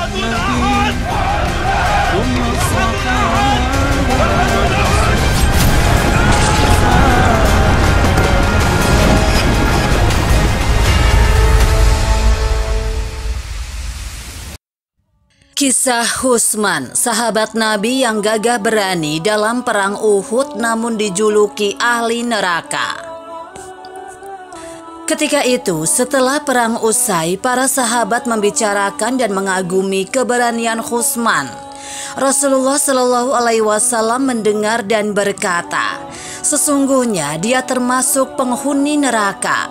Nabi Umar sahabat. Kisah Husman, sahabat Nabi yang gagah berani dalam perang Uhud namun dijuluki ahli neraka. Ketika itu, setelah perang usai, para sahabat membicarakan dan mengagumi keberanian Husman. Rasulullah Shallallahu Alaihi Wasallam mendengar dan berkata, "Sesungguhnya dia termasuk penghuni neraka."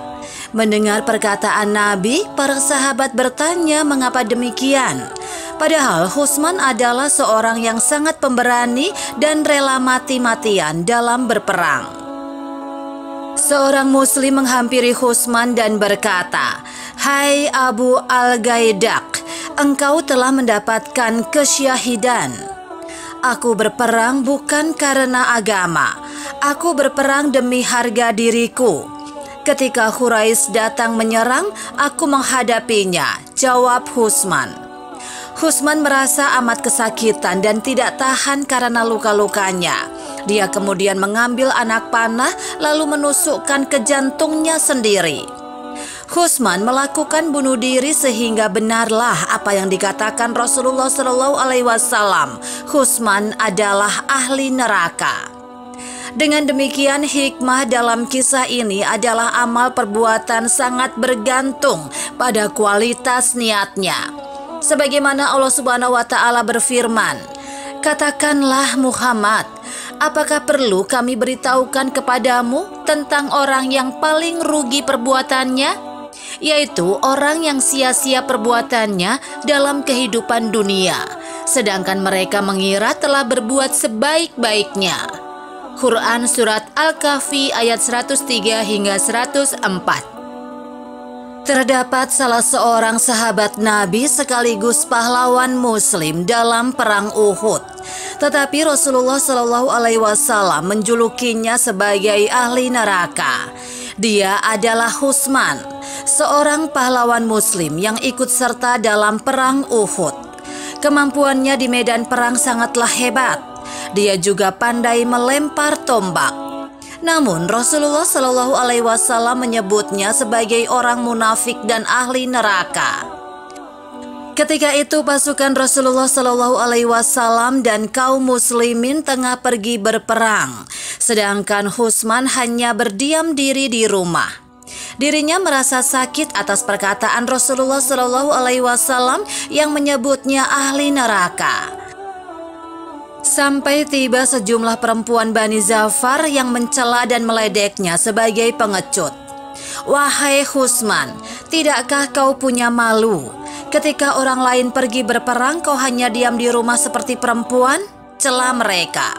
Mendengar perkataan Nabi, para sahabat bertanya mengapa demikian. Padahal Husman adalah seorang yang sangat pemberani dan rela mati-matian dalam berperang. Seorang muslim menghampiri Husman dan berkata, "Hai Abu Al-Gaidak, engkau telah mendapatkan kesyahidan. Aku berperang bukan karena agama. Aku berperang demi harga diriku. Ketika Quraisy datang menyerang, aku menghadapinya," jawab Husman. Husman merasa amat kesakitan dan tidak tahan karena luka-lukanya. Dia kemudian mengambil anak panah lalu menusukkan ke jantungnya sendiri. Husman melakukan bunuh diri sehingga benarlah apa yang dikatakan Rasulullah Shallallahu Alaihi Wasallam. Husman adalah ahli neraka. Dengan demikian, hikmah dalam kisah ini adalah amal perbuatan sangat bergantung pada kualitas niatnya. Sebagaimana Allah Subhanahu wa Ta'ala berfirman, "Katakanlah Muhammad, apakah perlu kami beritahukan kepadamu tentang orang yang paling rugi perbuatannya? Yaitu orang yang sia-sia perbuatannya dalam kehidupan dunia, sedangkan mereka mengira telah berbuat sebaik-baiknya." Quran Surat Al-Kahfi ayat 103 hingga 104. Terdapat salah seorang sahabat Nabi sekaligus pahlawan Muslim dalam perang Uhud. Tetapi Rasulullah Shallallahu Alaihi Wasallam menjulukinya sebagai ahli neraka. Dia adalah Husman, seorang pahlawan Muslim yang ikut serta dalam perang Uhud. Kemampuannya di medan perang sangatlah hebat. Dia juga pandai melempar tombak. Namun Rasulullah Shallallahu Alaihi Wasallam menyebutnya sebagai orang munafik dan ahli neraka. Ketika itu pasukan Rasulullah Shallallahu Alaihi Wasallam dan kaum muslimin tengah pergi berperang, sedangkan Husman hanya berdiam diri di rumah. Dirinya merasa sakit atas perkataan Rasulullah Shallallahu Alaihi Wasallam yang menyebutnya ahli neraka. Sampai tiba sejumlah perempuan Bani Zafar yang mencela dan meledeknya sebagai pengecut. "Wahai Husman, tidakkah kau punya malu? Ketika orang lain pergi berperang, kau hanya diam di rumah seperti perempuan?" Cela mereka.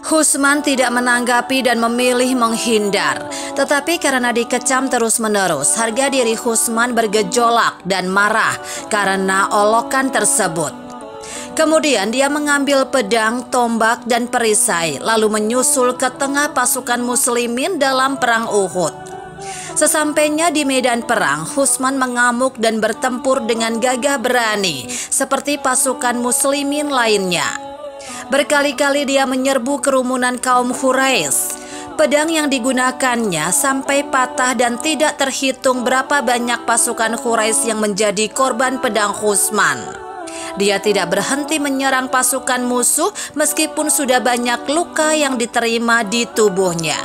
Husman tidak menanggapi dan memilih menghindar. Tetapi karena dikecam terus-menerus, harga diri Husman bergejolak dan marah karena olokan tersebut. Kemudian dia mengambil pedang, tombak, dan perisai, lalu menyusul ke tengah pasukan muslimin dalam perang Uhud. Sesampainya di medan perang, Husman mengamuk dan bertempur dengan gagah berani, seperti pasukan muslimin lainnya. Berkali-kali dia menyerbu kerumunan kaum Quraisy. Pedang yang digunakannya sampai patah dan tidak terhitung berapa banyak pasukan Quraisy yang menjadi korban pedang Husman. Dia tidak berhenti menyerang pasukan musuh meskipun sudah banyak luka yang diterima di tubuhnya.